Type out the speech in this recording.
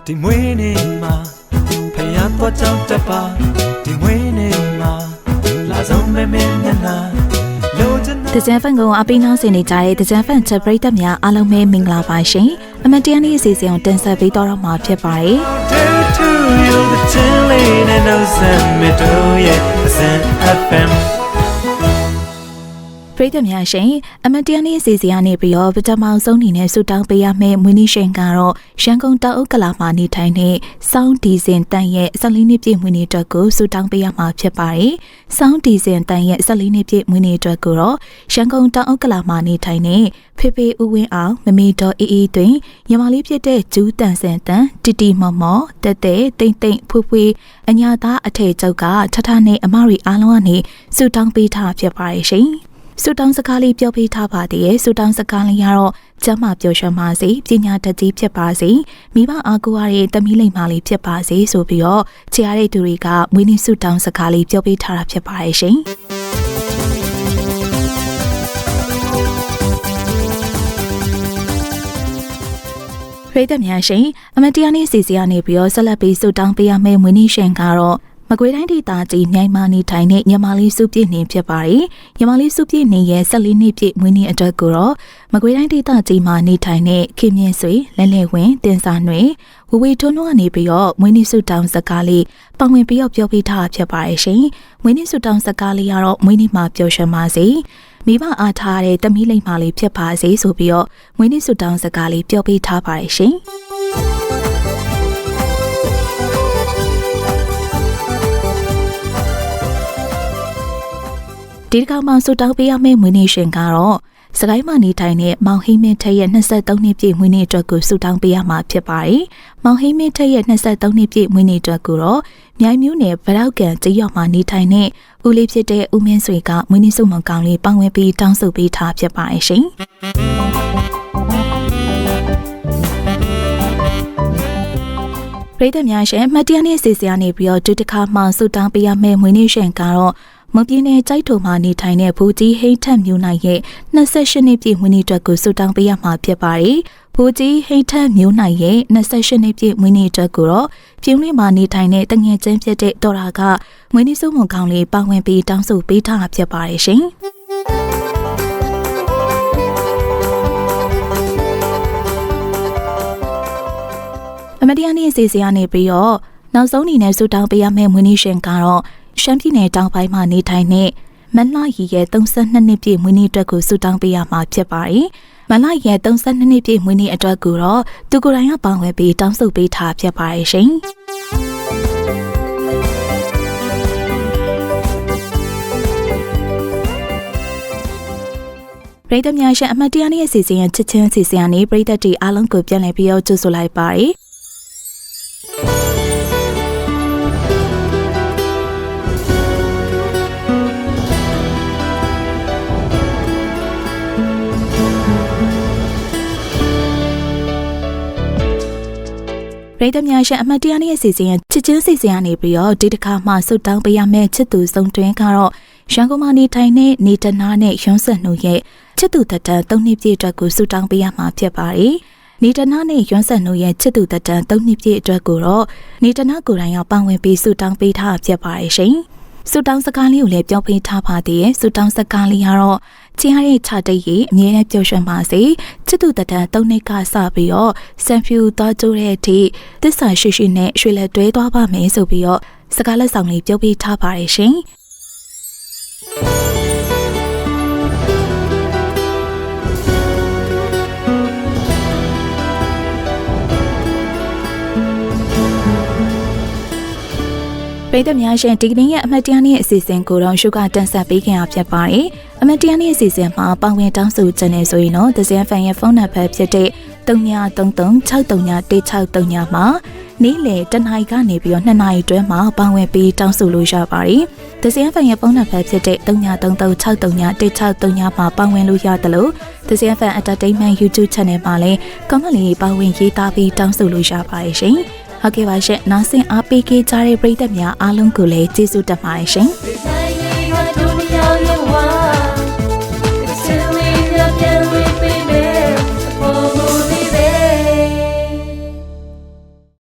ဒီမွေးနေမှာဖယားတော့ကြောက်တပါဒီမွေးနေမှာလာဆုံးမဲမဲနာနာတကြံဖန်ကိုအပိနှောင်းစင်နေကြတဲ့တကြံဖန်ချက်ပရိသတ်များအားလုံးပဲမင်္ဂလာပါရှင်အမတရားနေ့အစီအစဉ်ကိုတင်ဆက်ပေးတော့မှာဖြစ်ပါတယ်ပရိသတ်များရှင်အမတရားနေ့အစီအစဉ်ကနေပြီးတော့ပထမဆုံးအနေနဲ့ဆူတောင်းပေးရမယ့်မွေးနေ့ရှင်ကတော့ရန်ကုန်တောင်ဥက္ကလာမှာနေထိုင်တဲ့စောင်းဒီဇင်တန်ရဲ့14နှစ်ပြည့်မွေးနေ့အတွက်ကိုဆူတောင်းပေးရမှာဖြစ်ပါတယ်။စောင်းဒီဇင်တန်ရဲ့14နှစ်ပြည့်မွေးနေ့အတွက်ကိုတော့ရန်ကုန်တောင်ဥက္ကလာမှာနေထိုင်တဲ့ဖေဖေဦးဝင်းအောင်မမီတော်အေးအေးတွင်ညီမလေးဖြစ်တဲ့ဂျူးတန်စင်တန်တီတီမော်မော်တက်တဲ့တိမ့်တိမ့်ဖွေးဖွေးအညာသားအထည်ချုပ်ကထထနဲ့အမရီအားလုံးကနေဆူတောင်းပေးထားဖြစ်ပါတယ်ရှင်။ဆူတောင်းစကားလေးပြောပေးထားပါသေးရဲ့ဆူတောင်းစကားလေးကတော့ကျမ်းမာပျော်ရွှင်ပါစေပညာတတ်ကြီးဖြစ်ပါစေမိဘအားကိုးရတဲ့တမီးလိမ္မာလေးဖြစ်ပါစေဆိုပြီးတော့ချစ်ရတဲ့သူတွေကမွေးနေ့ဆူတောင်းစကားလေးပြောပေးထားတာဖြစ်ပါတယ်ရှင်ပရိသတ်များရှင်အမတရားနေ့စီစီကနေပြီးတော့ဆက်လက်ပြီးဆူတောင်းပေးရမယ့်မွေးနေ့ရှင်ကတော့မကွေးတိုင်းဒေသကြီးမြိုင်မာနေထိုင်တဲ့ညီမလေးစုပြည့်နေဖြစ်ပါတယ်။ညီမလေးစုပြည့်နေရဲ့14နှစ်ပြည့်မွေးနေ့အတွက်ကိုတော့မကွေးတိုင်းဒေသကြီးမှာနေထိုင်တဲ့ခင်မြင့်ဆွေလဲလဲဝင်းတင်စာနွေဝဝေထွန်းတို့ကနေပြီးတော့မွေးနေ့ဆုတောင်းစကားလေးပတ်ဝင်ပြီးတော့ပြောပြထားဖြစ်ပါတယ်ရှင်။မွေးနေ့ဆုတောင်းစကားလေးကတော့မွေးနေ့မှာပျော်ရွှင်ပါစေ။မိဘအားထားတဲ့တမီးလိမ္မာလေးဖြစ်ပါစေဆိုပြီးတော့မွေးနေ့ဆုတောင်းစကားလေးပြောပြထားပါတယ်ရှင်။ဒီတစ်ခါမှဆူတောင်းပေးရမယ့်မွေးနေ့ရှင်ကတော့စကိုင်းမှာနေထိုင်တဲ့မောင်ဟိမင်းထက်ရဲ့23နှစ်ပြည့်မွေးနေ့အတွက်ကိုဆူတောင်းပေးရမှာဖြစ်ပါတယ်။မောင်ဟိမင်းထက်ရဲ့23နှစ်ပြည့်မွေးနေ့အတွက်ကိုတော့မြိုင်မျိုးနယ်ဗရောက်ကန်ကျေးရွာမှာနေထိုင်တဲ့ဦးလေးဖြစ်တဲ့ဦးမင်းဆွေကမွေးနေ့ဆုမွန်ကောင်းလေးပန်ဝင်ပြီးတောင်းဆိုပေးထားဖြစ်ပါတယ်ရှင်။ပရိသတ်များရှင်မတရားနေ့စီစီကနေပြီးတော့ဒီတစ်ခါမှဆူတောင်းပေးရမယ့်မွေးနေ့ရှင်ကတော့မပြင်းတဲ့ကြိုက်ထုံမှာနေထိုင်တဲ့ဘူကြီးဟိန်းထက်မျိုးနိုင်ရဲ့28နှစ်ပြည့်မွေးနေ့အတွက်ကိုဆူတောင်းပေးရမှာဖြစ်ပါတယ်။ဘူကြီးဟိန်းထက်မျိုးနိုင်ရဲ့28နှစ်ပြည့်မွေးနေ့အတွက်ကိုတော့ပြင်းလေးမှာနေထိုင်တဲ့တငယ်ချင်းဖြစ်တဲ့တော်ရာကမွေးနေ့ဆုမွန်ကောင်းလေးပါဝင်ပြီးတောင်းဆိုပေးထားတာဖြစ်ပါတယ်ရှင်။အမတရားနေ့စီစီကနေပြီးတော့နောက်ဆုံးအနေနဲ့ဆူတောင်းပေးရမယ့်မွေးနေ့ရှင်ကတော့ရှမ်းပြည်နယ်တောင်ပိုင်းမှာနေထိုင်တဲ့မန်လာရီရဲ့32နှစ်ပြည့်မွေးနေ့အတွက်ကိုဆူတောင်းပေးရမှာဖြစ်ပါတယ်။မန်လာရီရဲ့32နှစ်ပြည့်မွေးနေ့အတွက်ကိုတော့သူကိုယ်တိုင်ကပါဝင်ပြီးတောင်းဆိုပေးထားဖြစ်ပါတယ်ရှင်။ပရိသတ်များရှင်အမတရားနေ့အစီအစဉ်ရဲ့ချစ်ချင်းအစီအစဉ်ကနေပရိသတ်တွေအားလုံးကိုပြန်လည်ပြီးတော့ကြိုဆိုလိုက်ပါတယ်။ပရိသတ်များရှင်အမတရားနေ့အစီအစဉ်ရဲ့ချစ်ချင်းစီစဉ်ကနေပြီးတော့ဒီတစ်ခါမှဆုတောင်းပေးရမယ့်ချစ်သူစုံတွင်းကတော့ရန်ကုန်မှာနေထိုင်တဲ့နေတနာနဲ့ရွှန်းဆက်နှုတ်ရဲ့ချစ်သူတတန်3နှစ်ပြည့်အတွက်ကိုဆုတောင်းပေးရမှာဖြစ်ပါတယ်။နေတနာနဲ့ရွှန်းဆက်နှုတ်ရဲ့ချစ်သူတတန်3နှစ်ပြည့်အတွက်ကိုတော့နေတနာကိုယ်တိုင်ကပါဝင်ပြီးဆုတောင်းပေးထားဖြစ်ပါတယ်ရှင်။ဆူတောင်းစကားလေးကိုလည်းပြောပေးထားပါသေးရဲ့ဆူတောင်းစကားလေးကတော့ချင်ရတဲ့ခြာတိတ်ကြီးအမြဲတမ်းပျော်ရွှင်ပါစေချစ်သူတတန်3နှစ်ကစပြီးတော့ဆန်ဖြူသွားကြိုးတဲ့အထိသစ္စာရှိရှိနဲ့ရွှေလက်တွဲသွားပါမယ်ဆိုပြီးတော့စကားလက်ဆောင်လေးပြောပေးထားပါတယ်ရှင်ပရိသတ်များရှင်ဒီကနေ့ရဲ့အမတ်တရားနေ့အစီအစဉ်ကိုတော့ရှုကတင်ဆက်ပေးခင်ရဖြစ်ပါတယ်။အမတ်တရားနေ့အစီအစဉ်မှာပါဝင်တောင်းဆိုခြင်းနဲ့ဆိုရင်တော့The Zen Fan ရဲ့ဖုန်းနံပါတ်ဖြစ်တဲ့3933633163မှာနေ့လယ်တနာရီကနေပြီးတော့2နာရီတွဲမှာပါဝင်ပြီးတောင်းဆိုလို့ရပါတယ်။ The Zen Fan ရဲ့ဖုန်းနံပါတ်ဖြစ်တဲ့3933633163မှာပါဝင်လို့ရတယ်လို့The Zen Fan Entertainment YouTube Channel မှာလည်း comment လေးပါဝင်ရေးသားပြီးတောင်းဆိုလို့ရပါတယ်ရှင်။ဟုတ်ကဲ့ပါရှင်နားဆင်အားပေးကြတဲ့ပရိသတ်များအားလုံးကိုလည်းကျေးဇူးတင်ပါတယ်ရှင်။